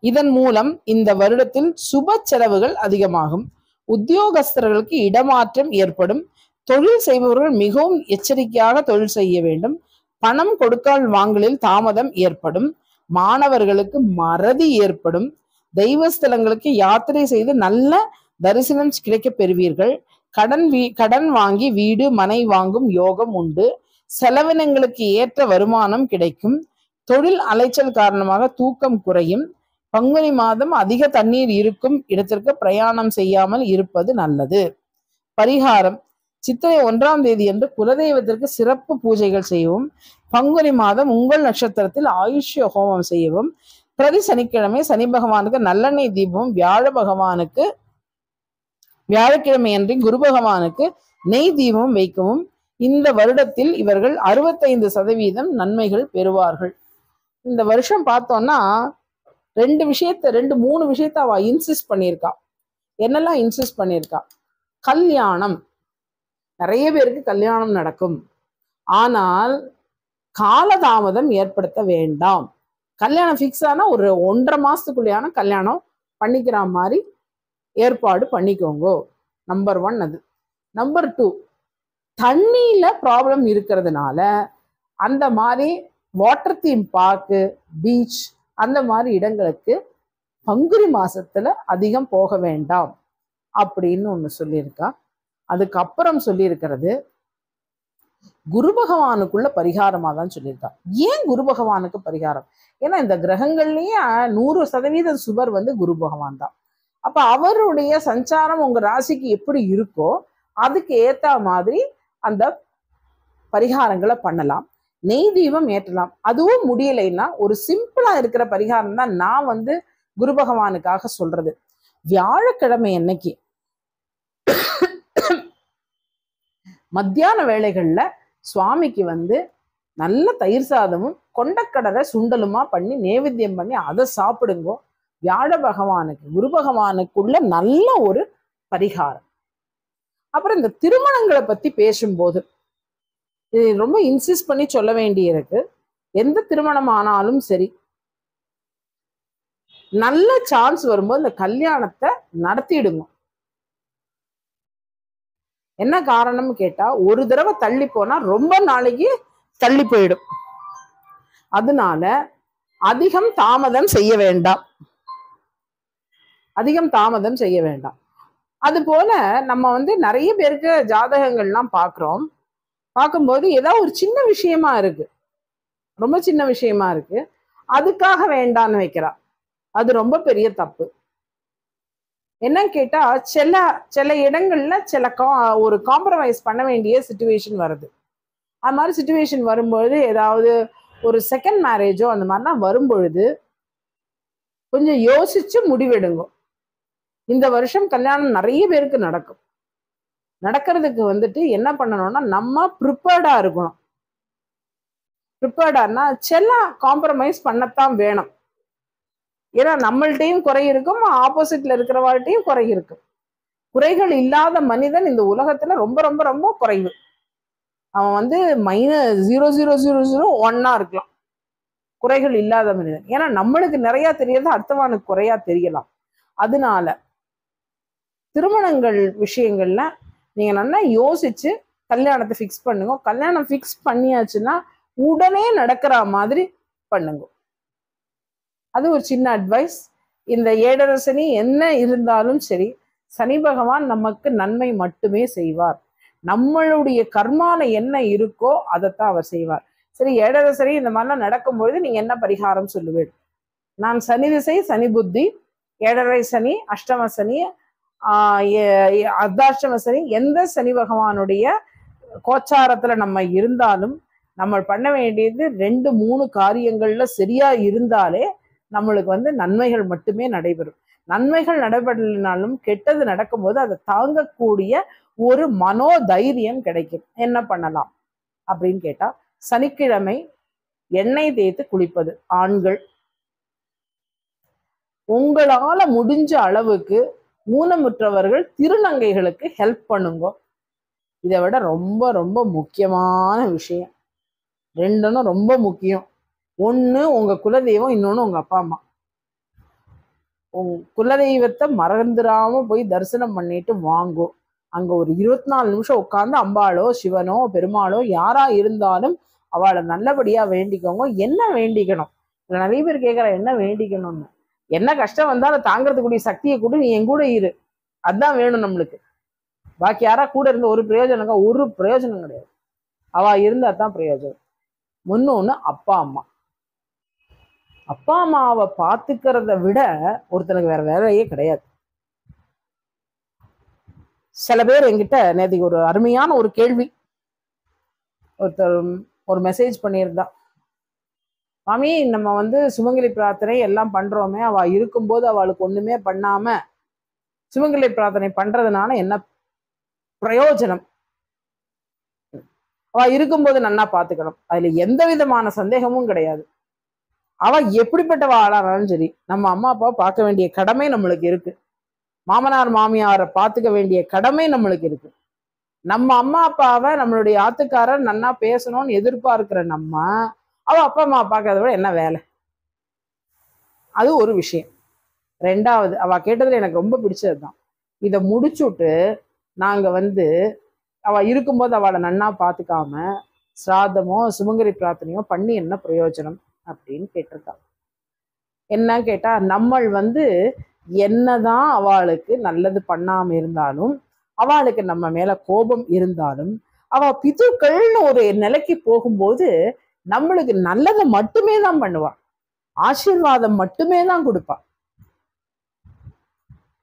இதன் மூலம் இந்த வருடத்தில் சுப செலவுகள் அதிகமாகும். உத்தியோகஸ்தர்களுக்கு இடமாற்றம் ஏற்படும். தொழில் செய்பவர்கள் மிகவும் எச்சரிக்கையாக தொழில் செய்ய வேண்டும். பணம் கொடுக்கால் வாங்கலில் தாமதம் ஏற்படும். மாணவர்களுக்கு மறதி ஏற்படும். தெய்வஸ்தலங்களுக்கு யாத்திரை செய்து நல்ல தரிசனம் கிடைக்க பெறுவீர்கள். கடன் வாங்கி வீடு மனை வாங்கும் யோகம் உண்டு. செலவினங்களுக்கு ஏற்ற வருமானம் கிடைக்கும். தொழில் அலைச்சல் காரணமாக தூக்கம் குறையும். பங்குனி மாதம் அதிக தண்ணீர் இருக்கும் இடத்திற்கு பிரயாணம் செய்யாமல் இருப்பது நல்லது. பரிகாரம்: சித்திரை 1ஆம் தேதி அன்று குலதெய்வத்திற்கு சிறப்பு பூஜைகள் செய்யவும். பங்குனி மாதம் உங்கள் நட்சத்திரத்தில் ஆயுஷ்ய ஹோமம் செய்யவும். பிரதி சனிக்கிழமை சனி பகவானுக்கு நல்லெண்ணெய் தீபம், வியாழக்கிழமை அன்றி குரு பகவானுக்கு நெய் தீபம் வைக்கவும். இந்த வருடத்தில் இவர்கள் 65% நன்மைகள் பெறுவார்கள். இந்த வருஷம் பார்த்தோம்னா 3 விஷயத்த அவ இன்சிஸ்ட் பண்ணியிருக்கா. என்னெல்லாம் இன்சிஸ்ட் பண்ணியிருக்கா? கல்யாணம், நிறைய பேருக்கு கல்யாணம் நடக்கும். ஆனால் காலதாமதம் ஏற்படுத்த வேண்டாம். கல்யாணம் ஃபிக்ஸ் ஆனா ஒரு 1.5 மாசத்துக்குள்ளேயான கல்யாணம் பண்ணிக்கிற மாதிரி ஏற்பாடு பண்ணிக்கோங்க. நம்பர் 1 அது. நம்பர் 2, தண்ணியில ப்ராப்ளம் இருக்கிறதுனால அந்த மாதிரி வாட்டர் தீம் பார்க்கு, பீச் அந்த மாதிரி இடங்களுக்கு பங்குனி மாசத்துல அதிகம் போக வேண்டாம் அப்படின்னு ஒண்ணு சொல்லியிருக்கா. அதுக்கப்புறம் சொல்லியிருக்கிறது குரு பகவானுக்குள்ள பரிகாரமா தான் சொல்லியிருக்கா. ஏன் குரு பகவானுக்கு பரிகாரம்? ஏன்னா இந்த கிரகங்கள்லயே 100% சுபர் குரு பகவான் தான். அப்ப அவருடைய சஞ்சாரம் உங்க ராசிக்கு எப்படி இருக்கோ அதுக்கு ஏத்த மாதிரி அந்த பரிகாரங்களை பண்ணலாம். நெய் தீபம் ஏற்றலாம். அதுவும் முடியலைன்னா ஒரு சிம்பிளா இருக்கிற பரிகாரம் தான் நான் குரு பகவானுக்காக சொல்றது. வியாழக்கிழமை அன்னைக்கு மத்தியான வேளைகள்ல சுவாமிக்கு நல்ல தயிர் சாதமும் கொண்டக்கடலை சுண்டலுமா பண்ணி நைவேத்தியம் பண்ணி அதை சாப்பிடுங்க. வியாழ பகவானுக்கு, குரு பகவானுக்குள்ள நல்ல ஒரு பரிகாரம். அப்புறம் இந்த திருமணங்களை பத்தி பேசும்போது இது ரொம்ப இன்சிஸ்ட் பண்ணி சொல்ல வேண்டியிருக்கு. எந்த திருமணம் ஆனாலும் சரி, நல்ல சான்ஸ் வரும்போது இந்த கல்யாணத்தை நடத்திடுங்க. என்ன காரணம்னு கேட்டா, ஒரு தடவை தள்ளி போனா ரொம்ப நாளைக்கு தள்ளி போயிடும். அதனால அதிகம் தாமதம் செய்ய வேண்டாம். அது போல நம்ம நிறைய பேருக்கு ஜாதகங்கள்லாம் பார்க்கும்போது ஏதாவது ஒரு சின்ன விஷயமா இருக்கு, ரொம்ப சின்ன விஷயமா இருக்கு, அதுக்காக வேண்டான்னு வைக்கிறா. அது ரொம்ப பெரிய தப்பு. என்னன்னு கேட்டா, சில இடங்கள்ல ஒரு காம்ப்ரமைஸ் பண்ண வேண்டிய சிச்சுவேஷன் வருது. அது மாதிரி சிச்சுவேஷன் வரும்பொழுது ஏதாவது ஒரு செகண்ட் மேரேஜோ அந்த மாதிரிலாம் வரும்பொழுது கொஞ்சம் யோசிச்சு முடிவெடுங்க. இந்த வருஷம் கல்யாணம் நிறைய பேருக்கு நடக்கிறதுக்கு என்ன பண்ணணும்னா, நம்ம ப்ரிப்பேர்டா இருக்கணும். ப்ரிப்பேர்டானா சில காம்ப்ரமைஸ் பண்ணத்தான் வேணும். ஏன்னா நம்மள்ட்டையும் குறை இருக்கும், ஆப்போசிட்ல இருக்கிறவாழ்கிட்டையும் குறை இருக்கும். குறைகள் இல்லாத மனிதன் இந்த உலகத்துல ரொம்ப ரொம்ப ரொம்ப குறைவு. அவன் -0.0001 இருக்கலாம், குறைகள் இல்லாத மனிதன். ஏன்னா நம்மளுக்கு நிறைய தெரியறது அடுத்தவனுக்கு குறையா தெரியலாம். அதனால திருமணங்கள் விஷயங்கள்ல நீங்க நல்லா யோசிச்சு கல்யாணத்தை ஃபிக்ஸ் பண்ணுங்க. கல்யாணம் ஃபிக்ஸ் பண்ணியாச்சுன்னா உடனே நடக்கிற மாதிரி பண்ணுங்க. அது ஒரு சின்ன அட்வைஸ். இந்த 7.5 சனி என்ன இருந்தாலும் சரி, சனி பகவான் நமக்கு நன்மை மட்டுமே செய்வார். நம்மளுடைய கர்மால என்ன இருக்கோ அதைத்தான் அவர் செய்வார். சரி, 7.5 சனி இந்த மாதிரிலாம் நடக்கும்பொழுது நீங்க என்ன பரிகாரம் சொல்லுவீங்க? நான் சனி திசை, சனி புத்தி, 7.5 சனி, அஷ்டம சனி, அர்த்தாஷ்டம சனி, எந்த சனி பகவானுடைய கோச்சாரத்துல நம்ம இருந்தாலும் நம்ம பண்ண வேண்டியது 2-3 காரியங்கள்ல சரியா இருந்தாலே நம்மளுக்கு நன்மைகள் மட்டுமே நடைபெறும். நன்மைகள் நடைபெறலினாலும் கெட்டது நடக்கும்போது அதை தாங்கக்கூடிய ஒரு மனோதைரியம் கிடைக்கும். என்ன பண்ணலாம் அப்படின்னு கேட்டா, சனிக்கிழமை எண்ணெய் தேய்த்து குளிப்பது. ஆண்கள் உங்களால முடிஞ்ச அளவுக்கு ஊனமுற்றவர்கள், திருநங்கைகளுக்கு ஹெல்ப் பண்ணுங்க. இதை விட ரொம்ப ரொம்ப முக்கியமான விஷயம், 2 ரொம்ப முக்கியம். ஒண்ணு உங்க குலதெய்வம், இன்னொன்னு உங்க அப்பா அம்மா. உங்க குலதெய்வத்தை மறந்துடாம போய் தரிசனம் பண்ணிட்டு வாங்கோ. அங்க ஒரு 24 நிமிஷம் உட்கார்ந்து அம்பாளோ சிவனோ பெருமாளோ யாரா இருந்தாலும் அவளை நல்லபடியா வேண்டிக்கோங்க. என்ன வேண்டிக்கணும்? நிறைய பேர் கேட்கற என்ன வேண்டிக்கணும்னு. என்ன கஷ்டம் வந்தாலும் தாங்கிறதுக்குரிய சக்தியை கூட நீ என் கூட இரு, அதுதான் வேணும் நம்மளுக்கு. பாக்கி யாரா கூட இருந்த ஒரு பிரயோஜனம், ஒரு பிரயோஜனம் கிடையாது. அவ இருந்தா தான் பிரயோஜனம். முன்னொன்னு அப்பா அம்மா. அப்பா அம்மாவை பார்த்துக்கிறத விட ஒருத்தனுக்கு வேற வேலையே கிடையாது. சில பேர் என்கிட்ட நேற்றுக்கு ஒரு அருமையான ஒரு கேள்வி, ஒருத்தர் ஒரு மெசேஜ் பண்ணியிருந்தா, மாமி நம்ம சுமங்கலி பிரார்த்தனை எல்லாம் பண்றோமே, அவ இருக்கும்போது அவளுக்கு ஒண்ணுமே பண்ணாம சுமங்கலி பிரார்த்தனை பண்றதுனால என்ன பிரயோஜனம்? அவ இருக்கும்போது நன்னா பாத்துக்கணும், அதுல எந்த விதமான சந்தேகமும் கிடையாது. அவ எப்படிப்பட்டவ ஆளானாலும் சரி, நம்ம அம்மா அப்பாவை பார்க்க வேண்டிய கடமை நம்மளுக்கு இருக்கு. மாமனார் மாமியாரை பார்த்துக்க வேண்டிய கடமை நம்மளுக்கு இருக்கு. நம்ம அம்மா அப்பாவை நம்மளுடைய ஆத்துக்காரர் நன்னா பேசணும்னு எதிர்பார்க்கிற நம்ம அவ அப்பா அம்மா பார்க்கறத விட என்ன வேலை? அது ஒரு விஷயம். ரெண்டாவது, அவ கேட்டதுல எனக்கு ரொம்ப பிடிச்சதுதான், இதை முடிச்சுட்டு நாங்க அவ இருக்கும்போது அவளை நன்னா பார்த்துக்காம சிராதமோ சுமங்கலி பிரார்த்தனையோ பண்ணி என்ன பிரயோஜனம் அப்படின்னு கேட்டிருக்கா. என்ன கேட்டா, நம்ம என்னதான் அவளுக்கு நல்லது பண்ணாம இருந்தாலும், அவளுக்கு நம்ம மேல கோபம் இருந்தாலும், அவ பிதுக்கள்னு ஒரு நிலைக்கு போகும்போது நம்மளுக்கு நல்லதை மட்டுமே தான் பண்ணுவா, ஆசீர்வாதம் மட்டுமே தான் கொடுப்பா.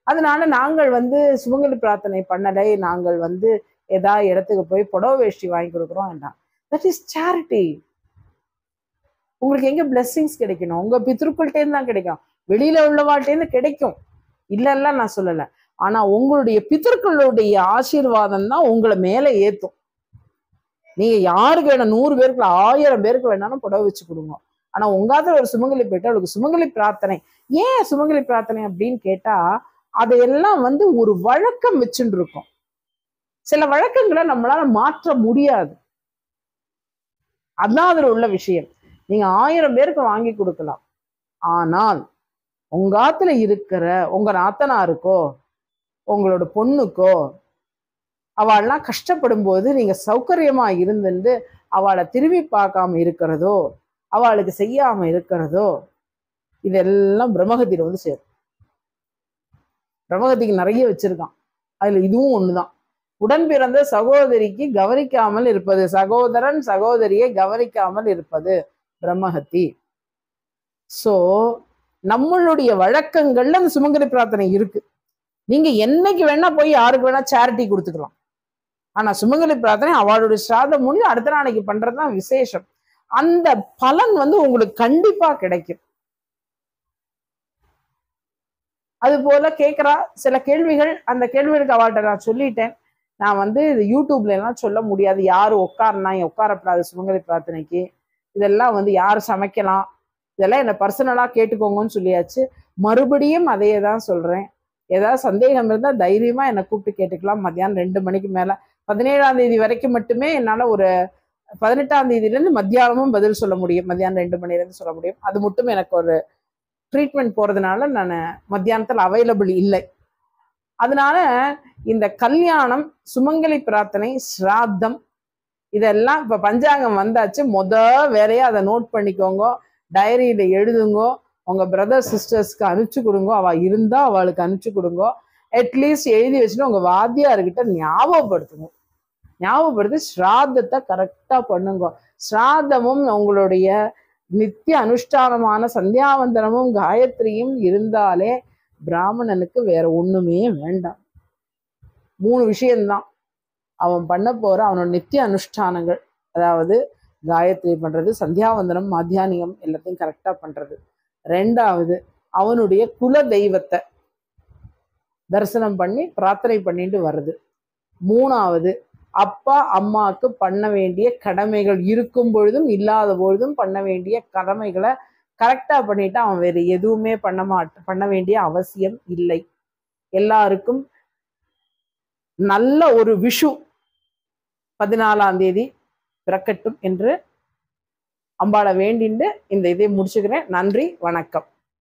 அதனால நாங்கள் சுமங்கலி பிரார்த்தனை பண்ணலை, நாங்கள் ஏதாவது இடத்துக்கு போய் புடவை வேஷ்டி வாங்கி கொடுக்குறோம் வேண்டாம். That is charity. உங்களுக்கு எங்க பிளெஸ்ஸிங்ஸ் கிடைக்கணும்? உங்க பித்ருக்கள்கிட்டேருந்து தான் கிடைக்கும், வெளியில உள்ளவாழ்கிட்டேருந்து கிடைக்கும், இல்லைன்னா நான் சொல்லலை. ஆனா உங்களுடைய பித்தர்களுடைய ஆசீர்வாதம் தான் உங்களை மேல ஏத்தும். நீங்க யாருக்கு வேணும், 100 பேருக்கு 1000 பேருக்கு வேணாலும் புடவை வச்சு கொடுங்க. ஆனா உங்காத்துல ஒரு சுமங்கலி போயிட்டு அவளுக்கு சுமங்கலி பிரார்த்தனை. ஏன் சுமங்கலி பிரார்த்தனை அப்படின்னு கேட்டா, அதையெல்லாம் ஒரு வழக்கம் வச்சுட்டு இருக்கும். சில வழக்கங்களை நம்மளால மாற்ற முடியாது, அதான் அதுல உள்ள விஷயம். நீங்க 1000 பேருக்கு வாங்கி கொடுக்கலாம், ஆனால் உங்க ஆத்துல இருக்கிற உங்க நாத்தனாருக்கோ உங்களோட பொண்ணுக்கோ அவள்லாம் கஷ்டப்படும் போது நீங்க சௌகரியமா இருந்துட்டு அவளை திரும்பி பார்க்காம இருக்கிறதோ, அவளுக்கு செய்யாம இருக்கிறதோ, இதெல்லாம் பிரம்மகத்தியில சேரும். பிரம்மகத்திக்கு நிறைய வச்சிருக்கான், அதுல இதுவும் ஒண்ணுதான். உடன் பிறந்த சகோதரிக்கு கவனிக்காமல் இருப்பது, சகோதரன் சகோதரியை கவனிக்காமல் இருப்பது பிரம்மஹத்தி. சோ நம்மளுடைய வழக்கங்கள்ல அந்த சுமங்கலி பிரார்த்தனை இருக்கு. நீங்க என்னைக்கு வேணா போய் யாருக்கு வேணா சேரிட்டி கொடுத்துக்கலாம். ஆனா சுமங்கலி பிரார்த்தனை அவளுடைய சிராதம் முடிஞ்சு அடுத்த நாளைக்கு பண்றதுதான் விசேஷம். அந்த பலன் உங்களுக்கு கண்டிப்பா கிடைக்கும். அது போல கேட்கிறா சில கேள்விகள், அந்த கேள்விகளுக்கு அவள்கிட்ட நான் சொல்லிட்டேன். நான் இது யூடியூப்ல எல்லாம் சொல்ல முடியாது, யாரு உட்காரனா உட்காரப்படாது சுமங்கலி பிரார்த்தனைக்கு, இதெல்லாம் யாரு சமைக்கலாம், இதெல்லாம் என்னை பர்சனலா கேட்டுக்கோங்கன்னு சொல்லியாச்சு. மறுபடியும் அதையே தான் சொல்றேன். ஏதாவது சந்தேகம் இருந்தா தைரியமா என்னை கூப்பிட்டு கேட்டுக்கலாம். மத்தியானம் 2 மணிக்கு மேல 17ஆம் தேதி வரைக்கும் மட்டுமே என்னால ஒரு 18ஆம் தேதியிலேருந்து மத்தியானமும் பதில் சொல்ல முடியும், மத்தியானம் 2 மணிலேருந்து சொல்ல முடியும். அது மட்டும் எனக்கு ஒரு ட்ரீட்மெண்ட் போறதுனால நான் மத்தியானத்தில் அவைலபிள் இல்லை. அதனால இந்த கல்யாணம், சுமங்கலி பிரார்த்தனை, சிராத்தம் இதெல்லாம் இப்ப பஞ்சாங்கம் வந்தாச்சு. வேலையா அதை நோட் பண்ணிக்கோங்க, டைரியில எழுதுங்கோ, உங்க பிரதர் சிஸ்டர்ஸ்க்கு அனுப்பிச்சு கொடுங்க, அவ இருந்தா அவளுக்கு அனுப்பிச்சு கொடுங்க. அட்லீஸ்ட் எழுதி வச்சுட்டு உங்க வாத்தியார்கிட்ட ஞாபகப்படுத்தி ஸ்ராத்தத்தை கரெக்டா பண்ணுங்க. ஸ்ராத்தமும் உங்களுடைய நித்திய அனுஷ்டானமான சந்தியாவந்தனமும் காயத்ரியும் இருந்தாலே பிராமணனுக்கு வேற ஒண்ணுமே வேண்டாம். 3 விஷயம்தான் அவன் பண்ண போற அவனோட நித்திய அனுஷ்டானங்கள். அதாவது காயத்ரி பண்றது, சந்தியாவந்தனம் மாத்தியானியம் எல்லாத்தையும் கரெக்டா பண்றது. 2வது அவனுடைய குல தெய்வத்தை தரிசனம் பண்ணி பிரார்த்தனை பண்ணிட்டு வர்றது. 3வது அப்பா அம்மாவுக்கு பண்ண வேண்டிய கடமைகள் இருக்கும் பொழுதும் இல்லாத பொழுதும் பண்ண வேண்டிய கடமைகளை கரெக்டா பண்ணிட்டு அவன் வேற எதுவுமே பண்ண வேண்டிய அவசியம் இல்லை. எல்லாருக்கும் நல்ல ஒரு விஷு 14ஆம் தேதி பிறக்கட்டும் என்று அம்பாளை வேண்டிண்டு இந்த இதை முடிச்சுக்கிறேன். நன்றி, வணக்கம்.